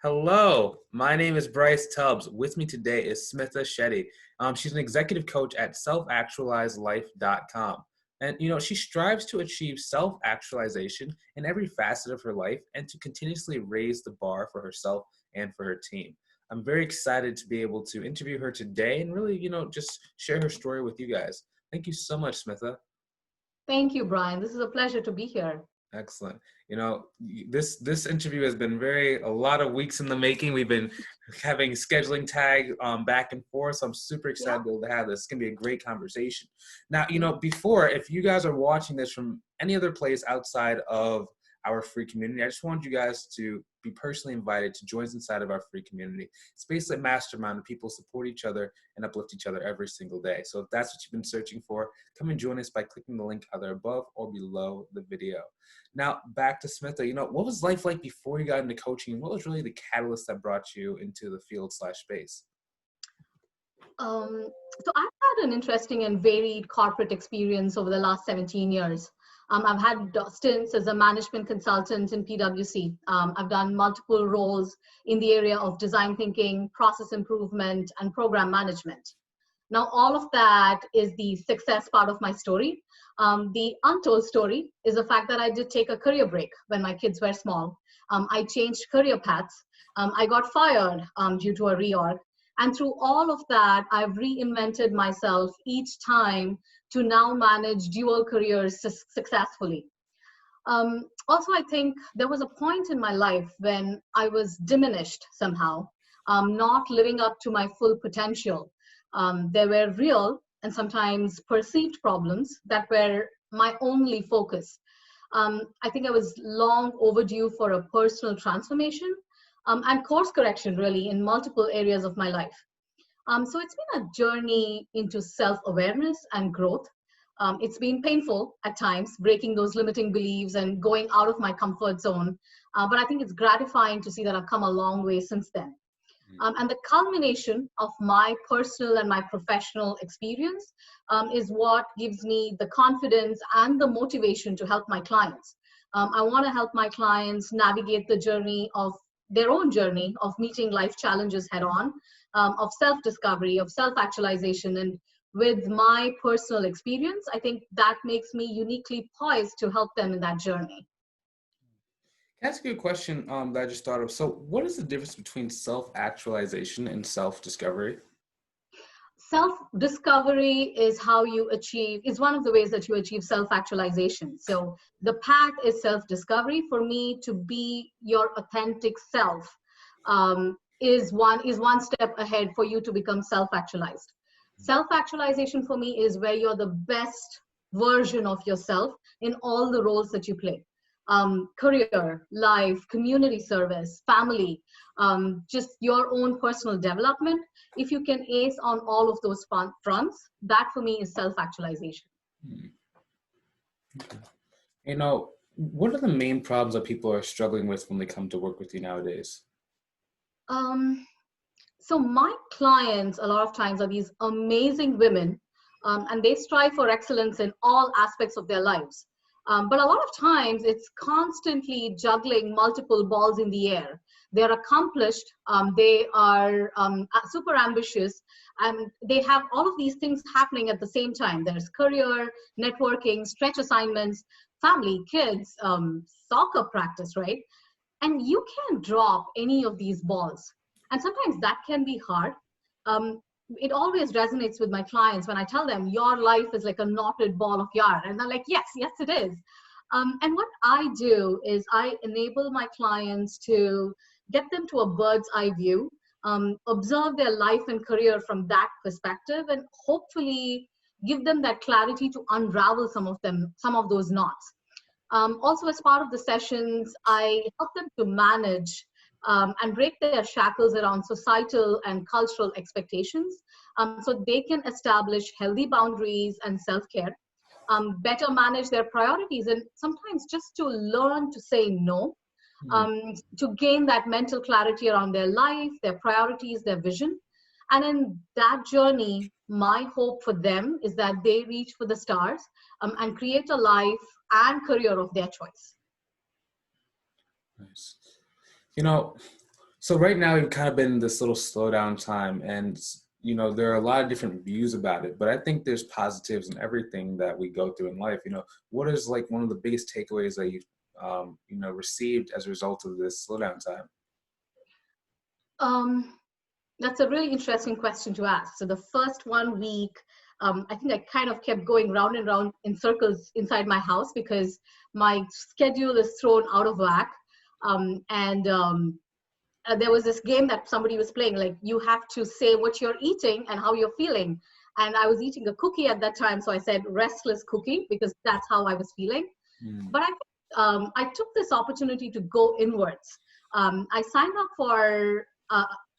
Hello, my name is Bryce Tubbs. With me today is Smitha Shetty. She's an executive coach at selfactualizelife.com. And, she strives to achieve self-actualization in every facet of her life and to continuously raise the bar for herself and for her team. I'm very excited to be able to interview her today and really, just share her story with you guys. Thank you so much, Smitha. Thank you, Brian. This is a pleasure to be here. Excellent. This interview has been a lot of weeks in the making. We've been having scheduling tag back and forth. So I'm super Yeah. excited to have this. It's gonna be a great conversation. Now, before, if you guys are watching this from any other place outside of our free community, I just want you guys to be personally invited to join us inside of our free community. It's basically a mastermind where people support each other and uplift each other every single day. So if that's what you've been searching for, come and join us by clicking the link either above or below the video. Now, back to Smitha, what was life like before you got into coaching? What was really the catalyst that brought you into the field/space? So I've had an interesting and varied corporate experience over the last 17 years. I've had stints as a management consultant in PwC. I've done multiple roles in the area of design thinking, process improvement, and program management. Now, all of that is the success part of my story. The untold story is the fact that I did take a career break when my kids were small. I changed career paths. I got fired due to a reorg. And through all of that, I've reinvented myself each time to now manage dual careers successfully. Also, I think there was a point in my life when I was diminished somehow, not living up to my full potential. There were real and sometimes perceived problems that were my only focus. I think I was long overdue for a personal transformation and course correction, really, in multiple areas of my life. So it's been a journey into self-awareness and growth. It's been painful at times, breaking those limiting beliefs and going out of my comfort zone. But I think it's gratifying to see that I've come a long way since then. And the culmination of my personal and my professional experience is what gives me the confidence and the motivation to help my clients. I want to help my clients navigate the journey of their own journey of meeting life challenges head on, of self-discovery, of self-actualization. And with my personal experience, I think that makes me uniquely poised to help them in that journey. Can I ask you a question that I just thought of? So what is the difference between self-actualization and self-discovery? Self-discovery is one of the ways that you achieve self-actualization. So the path is self-discovery. For me, to be your authentic self is one step ahead for you to become self-actualized. Self-actualization for me is where you're the best version of yourself in all the roles that you play. Career, life, community service, family, just your own personal development. If you can ace on all of those fronts, that for me is self-actualization. What are the main problems that people are struggling with when they come to work with you nowadays? So my clients, a lot of times, are these amazing women, and they strive for excellence in all aspects of their lives. But a lot of times it's constantly juggling multiple balls in the air. They're accomplished, they are super ambitious, and they have all of these things happening at the same time. There's career, networking, stretch assignments, family, kids, soccer practice, right? And you can't drop any of these balls. And sometimes that can be hard. It always resonates with my clients when I tell them your life is like a knotted ball of yarn, and they're like, yes, it is. And what I do is I enable my clients to get them to a bird's eye view, observe their life and career from that perspective, and hopefully give them that clarity to unravel some of those knots. Also, as part of the sessions, I help them to manage and break their shackles around societal and cultural expectations, so they can establish healthy boundaries and self-care, better manage their priorities, and sometimes just to learn to say no, to gain that mental clarity around their life, their priorities, their vision. And in that journey, my hope for them is that they reach for the stars and create a life and career of their choice. Nice. So right now we've kind of been in this little slowdown time, and there are a lot of different views about it, but I think there's positives in everything that we go through in life. What is like one of the biggest takeaways that you've received as a result of this slowdown time? Um, that's a really interesting question to ask. So the first 1 week, I think I kind of kept going round and round in circles inside my house because my schedule is thrown out of whack. And there was this game that somebody was playing, like you have to say what you're eating and how you're feeling. And I was eating a cookie at that time, so I said restless cookie because that's how I was feeling. Mm. But I took this opportunity to go inwards. I signed up for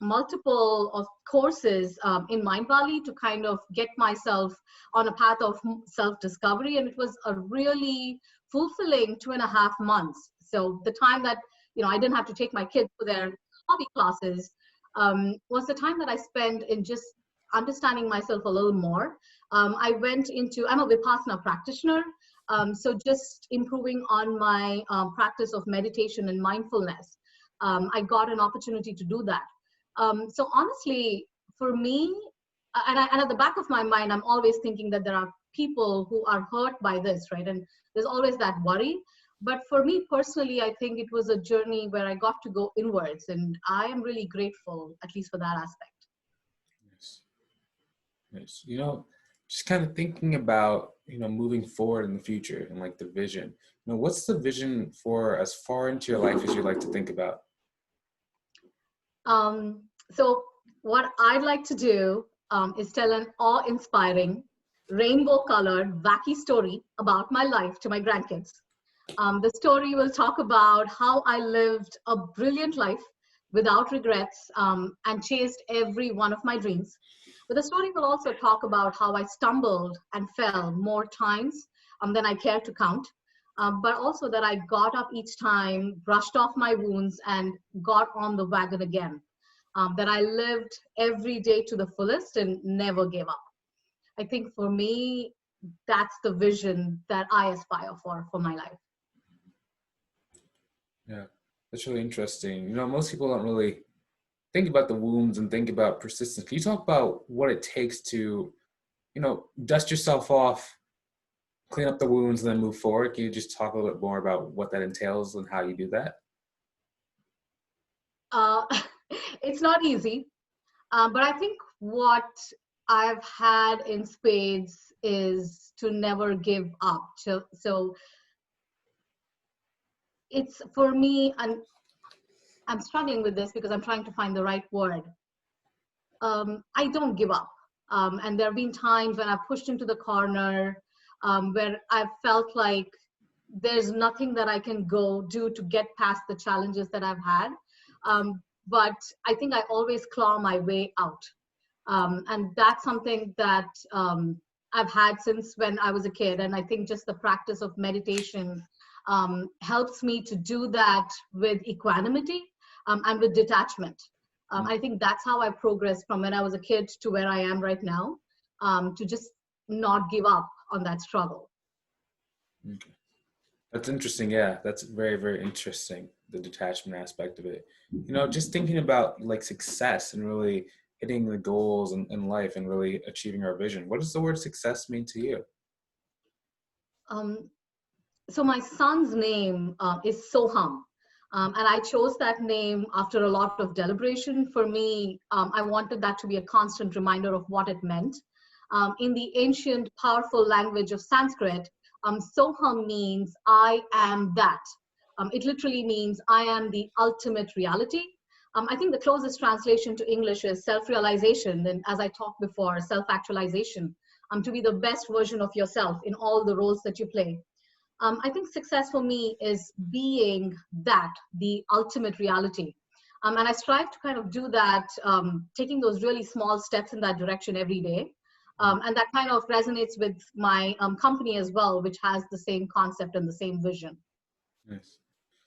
multiple of courses in Mind Valley to kind of get myself on a path of self-discovery, and it was a really fulfilling 2.5 months. So the time that I didn't have to take my kids to their hobby classes was the time that I spent in just understanding myself a little more. I'm a Vipassana practitioner, so just improving on my practice of meditation and mindfulness. I got an opportunity to do that. So honestly, for me, and at the back of my mind, I'm always thinking that there are people who are hurt by this, right? And there's always that worry. But for me personally, I think it was a journey where I got to go inwards, and I am really grateful, at least for that aspect. Yes. Yes. Just kind of thinking about, moving forward in the future and like the vision. What's the vision for as far into your life as you like to think about? So what I'd like to do is tell an awe-inspiring, rainbow-colored, wacky story about my life to my grandkids. The story will talk about how I lived a brilliant life without regrets and chased every one of my dreams. But the story will also talk about how I stumbled and fell more times than I care to count, but also that I got up each time, brushed off my wounds, and got on the wagon again. That I lived every day to the fullest and never gave up. I think for me, that's the vision that I aspire for my life. Yeah, that's really interesting. Most people don't really think about the wounds and think about persistence. Can you talk about what it takes to, dust yourself off, clean up the wounds, and then move forward? Can you just talk a little bit more about what that entails and how you do that? Uh, it's not easy, but I think what I've had in spades is to never give up. So it's for me, and I'm struggling with this because I'm trying to find the right word. I don't give up. And there have been times when I've pushed into the corner where I've felt like there's nothing that I can go do to get past the challenges that I've had. But I think I always claw my way out. And that's something that I've had since when I was a kid. And I think just the practice of meditation helps me to do that with equanimity and with detachment. I think that's how I progressed from when I was a kid to where I am right now, to just not give up on that struggle. Okay. That's interesting. Yeah, that's very, very interesting, the detachment aspect of it. Just thinking about like success and really hitting the goals in life and really achieving our vision. What does the word success mean to you? Um, so my son's name is Soham. And I chose that name after a lot of deliberation. For me, I wanted that to be a constant reminder of what it meant. In the ancient, powerful language of Sanskrit, Soham means I am that. It literally means I am the ultimate reality. I think the closest translation to English is self-realization. And as I talked before, self-actualization, to be the best version of yourself in all the roles that you play. I think success for me is being that, the ultimate reality. And I strive to kind of do that, taking those really small steps in that direction every day. And that kind of resonates with my company as well, which has the same concept and the same vision. Nice.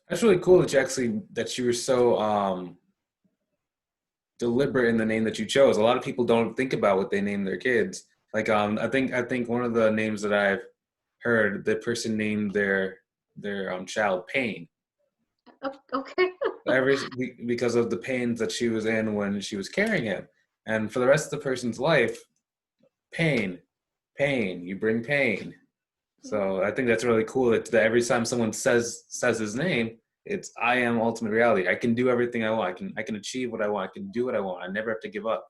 That's really cool that you were so deliberate in the name that you chose. A lot of people don't think about what they name their kids. Like I think one of the names that I've heard, the person named their child Pain. Okay. because of the pains that she was in when she was carrying him. And for the rest of the person's life, pain, you bring pain. So I think that's really cool that every time someone says his name, it's I am ultimate reality. I can do everything I want. I can achieve what I want. I can do what I want. I never have to give up.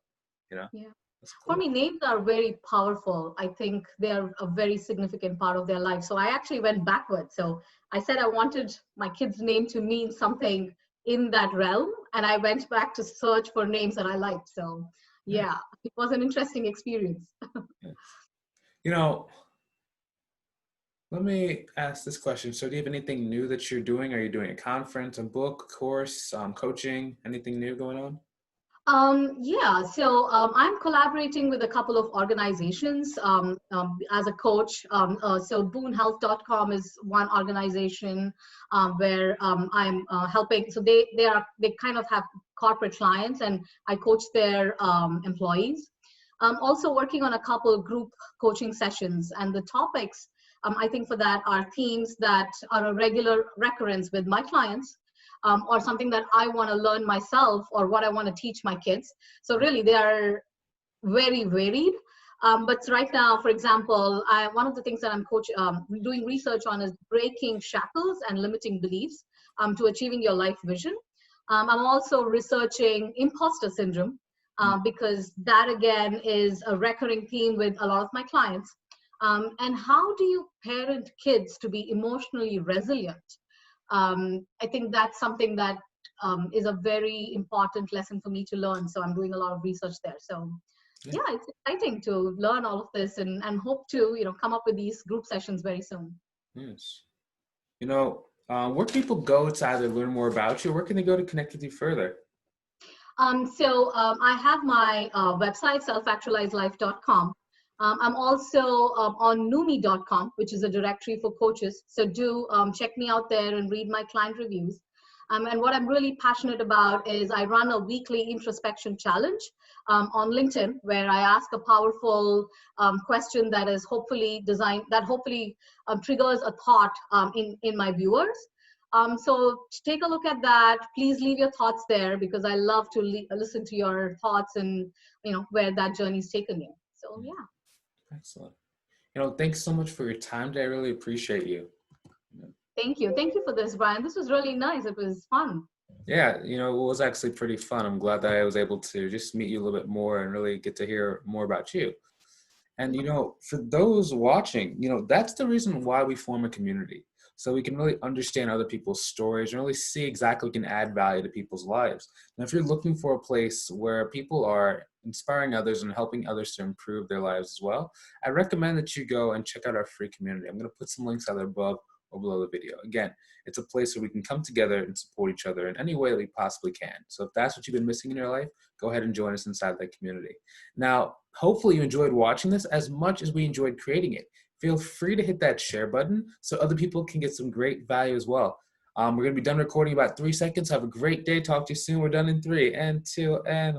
You know? Yeah. That's For cool. me, names are very powerful. I think they're a very significant part of their life. So I actually went backwards. So I said I wanted my kid's name to mean something in that realm. And I went back to search for names that I liked. So Yeah. yeah, it was an interesting experience. Yes. You know, let me ask this question. So do you have anything new that you're doing? Are you doing a conference, a book, course, coaching, anything new going on? Yeah, so I'm collaborating with a couple of organizations as a coach. So boonhealth.com is one organization where I'm helping. So they kind of have corporate clients, and I coach their employees. I'm also working on a couple of group coaching sessions, and the topics I think for that are themes that are a regular recurrence with my clients, or something that I want to learn myself or what I want to teach my kids. So really, they are very varied. But right now, for example, one of the things that I'm doing research on is breaking shackles and limiting beliefs to achieving your life vision. I'm also researching imposter syndrome because that again is a recurring theme with a lot of my clients. And how do you parent kids to be emotionally resilient? I think that's something that is a very important lesson for me to learn. So I'm doing a lot of research there. So Yeah. yeah, it's exciting to learn all of this and hope to, come up with these group sessions very soon. Yes. You know, where can people go to either learn more about you, or where can they go to connect with you further? I have my website, selfactualizelife.com. I'm also on numi.com, which is a directory for coaches. So do check me out there and read my client reviews. And what I'm really passionate about is I run a weekly introspection challenge on LinkedIn, where I ask a powerful question that is hopefully designed, that hopefully triggers a thought in my viewers. So take a look at that. Please leave your thoughts there because I love to listen to your thoughts and where that journey's taken you. So yeah. Excellent. Thanks so much for your time today. I really appreciate you. Thank you. Thank you for this, Brian. This was really nice. It was fun. Yeah, it was actually pretty fun. I'm glad that I was able to just meet you a little bit more and really get to hear more about you. And, for those watching, that's the reason why we form a community. So we can really understand other people's stories and really see exactly what can add value to people's lives. And if you're looking for a place where people are inspiring others and helping others to improve their lives as well, I recommend that you go and check out our free community. I'm going to put some links either above or below the video. Again, it's a place where we can come together and support each other in any way that we possibly can. So if that's what you've been missing in your life, go ahead and join us inside that community. Now, hopefully you enjoyed watching this as much as we enjoyed creating it. Feel free to hit that share button so other people can get some great value as well. We're going to be done recording in about 3 seconds. Have a great day. Talk to you soon. We're done in 3 and 2 and